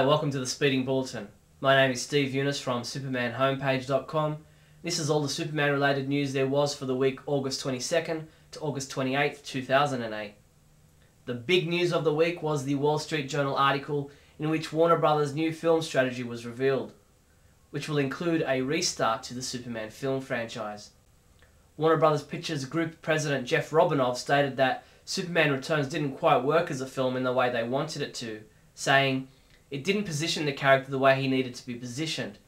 Hi, welcome to the Speeding Bulletin. My name is Steve Younis from supermanhomepage.com. This is all the Superman related news there was for the week August 22nd to August 28th, 2008. The big news of the week was the Wall Street Journal article in which Warner Brothers' new film strategy was revealed, which will include a restart to the Superman film franchise. Warner Brothers Pictures Group President Jeff Robinov stated that Superman Returns didn't quite work as a film in the way they wanted it to, saying, "It didn't position the character the way he needed to be positioned.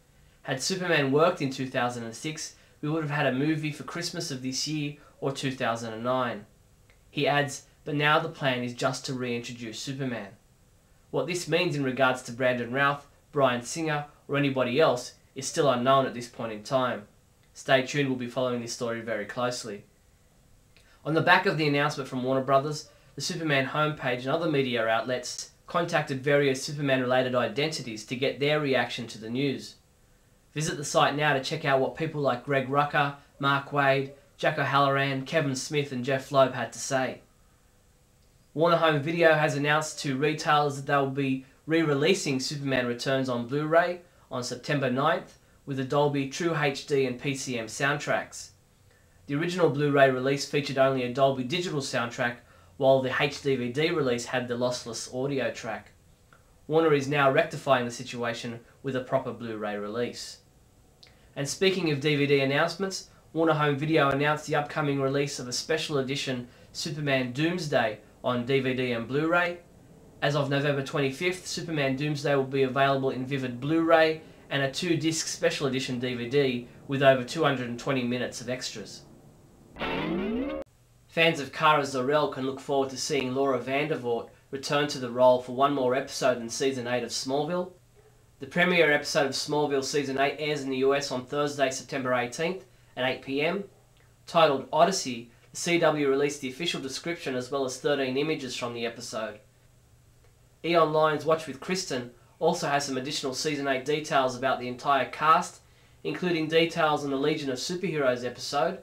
Had Superman worked in 2006, we would have had a movie for Christmas of this year or 2009. He adds, "But now the plan is just to reintroduce Superman." What this means in regards to Brandon Routh, Bryan Singer, or anybody else is still unknown at this point in time. Stay tuned, we'll be following this story very closely. On the back of the announcement from Warner Brothers, the Superman homepage and other media outlets contacted various Superman-related identities to get their reaction to the news. Visit the site now to check out what people like Greg Rucka, Mark Waid, Jack O'Halloran, Kevin Smith and Jeff Loeb had to say. Warner Home Video has announced to retailers that they will be re-releasing Superman Returns on Blu-ray on September 9th with the Dolby True HD and PCM soundtracks. The original Blu-ray release featured only a Dolby Digital soundtrack, while the HDVD release had the lossless audio track. Warner is now rectifying the situation with a proper Blu-ray release. And speaking of DVD announcements, Warner Home Video announced the upcoming release of a special edition Superman Doomsday on DVD and Blu-ray. As of November 25th, Superman Doomsday will be available in Vivid Blu-ray and a 2-disc special edition DVD with over 220 minutes of extras. Fans of Kara Zor-El can look forward to seeing Laura Vandervoort return to the role for one more episode in Season 8 of Smallville. The premiere episode of Smallville Season 8 airs in the US on Thursday, September 18th at 8 PM. Titled Odyssey, the CW released the official description as well as 13 images from the episode. E! Online's Watch with Kristen also has some additional Season 8 details about the entire cast, including details on the Legion of Superheroes episode.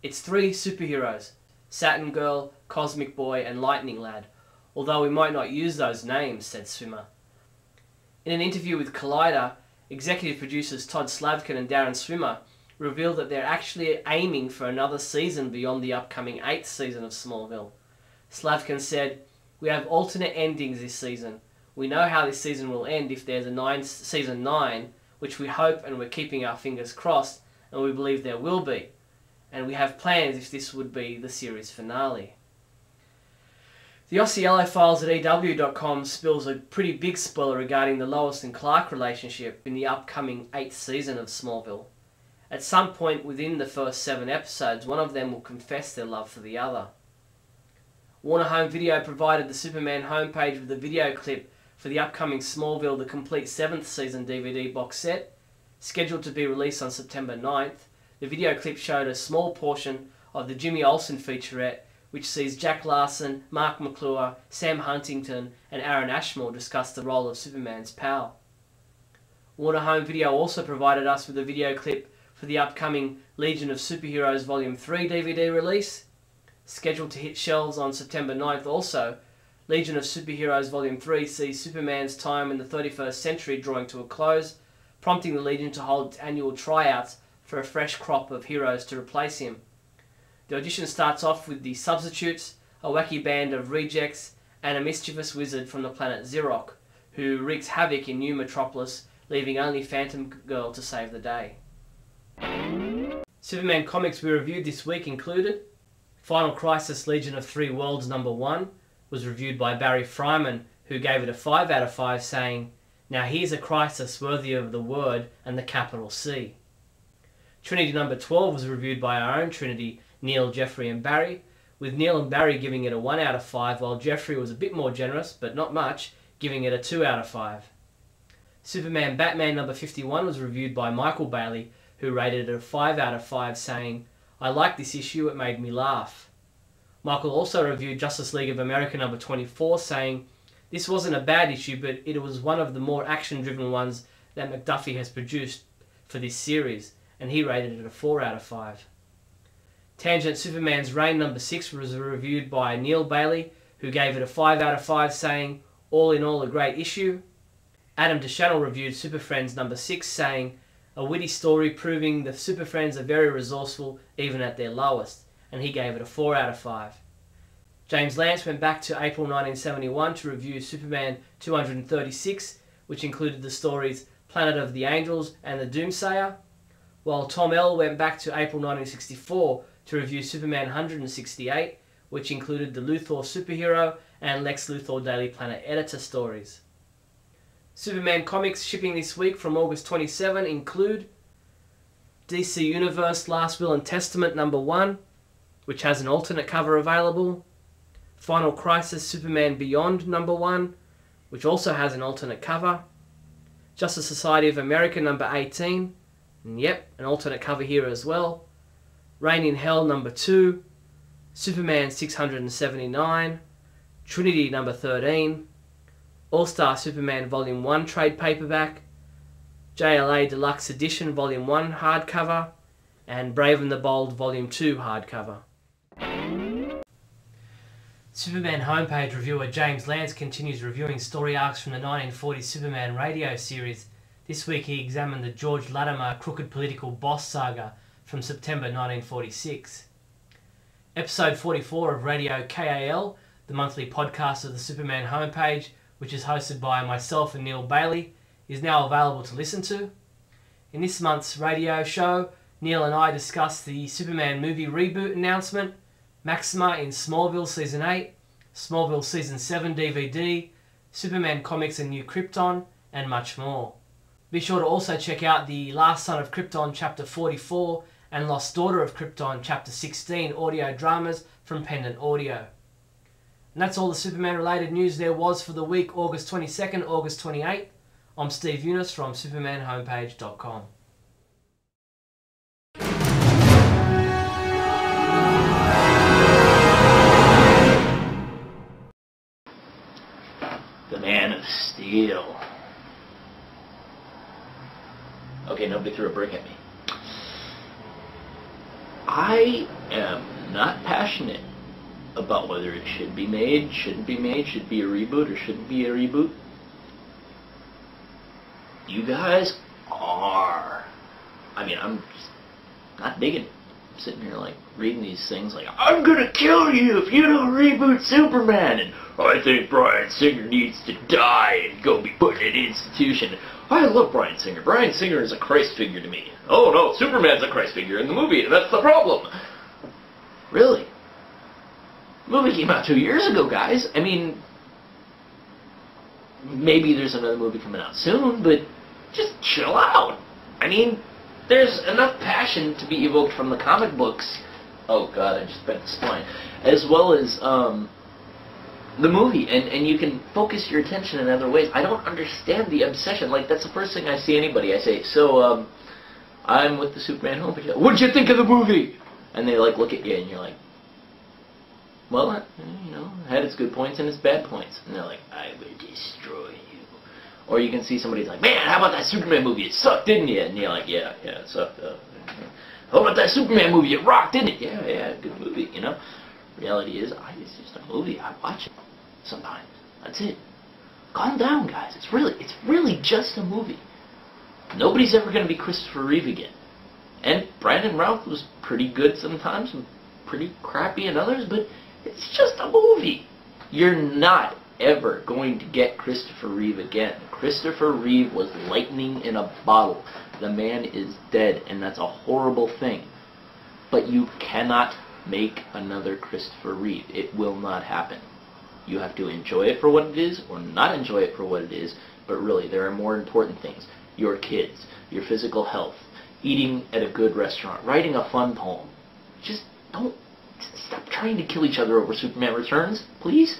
It's 3 superheroes, Saturn Girl, Cosmic Boy and Lightning Lad, although we might not use those names, said Swimmer. In an interview with Collider, executive producers Todd Slavkin and Darren Swimmer revealed that they're actually aiming for another season beyond the upcoming 8th season of Smallville. Slavkin said, "We have alternate endings this season. We know how this season will end if there's a season 9, which we hope and we're keeping our fingers crossed, and we believe there will be. And we have plans if this would be the series finale." The Osceola Files at EW.com spills a pretty big spoiler regarding the Lois and Clark relationship in the upcoming 8th season of Smallville. At some point within the first 7 episodes, one of them will confess their love for the other. Warner Home Video provided the Superman homepage with a video clip for the upcoming Smallville The Complete 7th Season DVD box set, scheduled to be released on September 9th. The video clip showed a small portion of the Jimmy Olsen featurette, which sees Jack Larson, Mark McClure, Sam Huntington and Aaron Ashmore discuss the role of Superman's pal. Warner Home Video also provided us with a video clip for the upcoming Legion of Superheroes Volume 3 DVD release. Scheduled to hit shelves on September 9th also, Legion of Superheroes Volume 3 sees Superman's time in the 31st century drawing to a close, prompting the Legion to hold its annual tryouts for a fresh crop of heroes to replace him. The audition starts off with the Substitutes, a wacky band of rejects, and a mischievous wizard from the planet Xerox, who wreaks havoc in New Metropolis, leaving only Phantom Girl to save the day. Superman comics we reviewed this week included Final Crisis Legion of 3 Worlds #1, was reviewed by Barry Fryman, who gave it a 5 out of 5, saying, "Now here's a crisis worthy of the word and the capital C." Trinity #12 was reviewed by our own Trinity, Neal, Jeffrey and Barry, with Neal and Barry giving it a 1 out of 5, while Jeffrey was a bit more generous, but not much, giving it a 2 out of 5. Superman Batman #51 was reviewed by Michael Bailey, who rated it a 5 out of 5, saying, "I like this issue, it made me laugh." Michael also reviewed Justice League of America #24, saying, "This wasn't a bad issue, but it was one of the more action-driven ones that McDuffie has produced for this series," and he rated it a 4 out of 5. Tangent Superman's Reign #6 was reviewed by, Neal Bailey, who gave it a 5 out of 5, saying, "All in all a great issue." Adam DeChannel reviewed Super Friends number 6, saying, "A witty story proving the Super Friends are very resourceful even at their lowest," and he gave it a 4 out of 5. James Lance went back to April 1971 to review Superman 236, which included the stories Planet of the Angels and the Doomsayer, while Tom L. went back to April 1964 to review Superman 168, which included the Luthor Superhero and Lex Luthor Daily Planet editor stories. Superman comics shipping this week from August 27 include DC Universe Last Will and Testament number 1, which has an alternate cover available, Final Crisis Superman Beyond number 1, which also has an alternate cover, Justice Society of America number 18, and yep, an alternate cover here as well, Reign in Hell number 2, Superman 679, Trinity number 13, All-Star Superman Volume 1 trade paperback, JLA Deluxe Edition Volume 1 hardcover, and Brave and the Bold Volume 2 hardcover. Superman homepage reviewer James Lance continues reviewing story arcs from the 1940 Superman radio series. This week he examined the George Latimer Crooked Political Boss saga from September 1946. Episode 44 of Radio KAL, the monthly podcast of the Superman homepage, which is hosted by myself and Neal Bailey, is now available to listen to. In this month's radio show, Neal and I discuss the Superman movie reboot announcement, Maxima in Smallville Season 8, Smallville Season 7 DVD, Superman Comics and New Krypton, and much more. Be sure to also check out the Last Son of Krypton Chapter 44 and Lost Daughter of Krypton Chapter 16 audio dramas from Pendant Audio. And that's all the Superman related news there was for the week August 22nd, August 28th. I'm Steve Younis from supermanhomepage.com. The Man of Steel. Okay, nobody threw a brick at me. I am not passionate about whether it should be made, shouldn't be made, should be a reboot, or shouldn't be a reboot. You guys are. I mean, I'm just not digging it. I'm sitting here like reading these things like, I'm gonna kill you if you don't reboot Superman, and I think Bryan Singer needs to die and go be put in an institution. I love Bryan Singer. Bryan Singer is a Christ figure to me. Oh no, Superman's a Christ figure in the movie, and that's the problem. Really? The movie came out 2 years ago, guys. I mean, maybe there's another movie coming out soon, but just chill out. I mean, there's enough passion to be evoked from the comic books. Oh god, I just bent the spine. As well as the movie, and you can focus your attention in other ways. I don't understand the obsession. Like, that's the first thing I see anybody. I say, so, I'm with the Superman homepage. What'd you think of the movie? And they, like, look at you, and you're like, well, you know, it had its good points and its bad points. And they're like, I will destroy you. Or you can see somebody's like, man, how about that Superman movie? It sucked, didn't it? And you're like, yeah, it sucked. How about that Superman movie? It rocked, didn't it? Yeah, good movie, you know? Reality is, it's just a movie. I watch it sometimes. That's it. Calm down, guys. It's really just a movie. Nobody's ever going to be Christopher Reeve again. And Brandon Routh was pretty good sometimes, and pretty crappy in others, but it's just a movie. You're not ever going to get Christopher Reeve again. Christopher Reeve was lightning in a bottle. The man is dead, and that's a horrible thing. But you cannot make another Christopher Reeve. It will not happen. You have to enjoy it for what it is, or not enjoy it for what it is, but really, there are more important things. Your kids, your physical health, eating at a good restaurant, writing a fun poem. Just don't stop trying to kill each other over Superman Returns, please.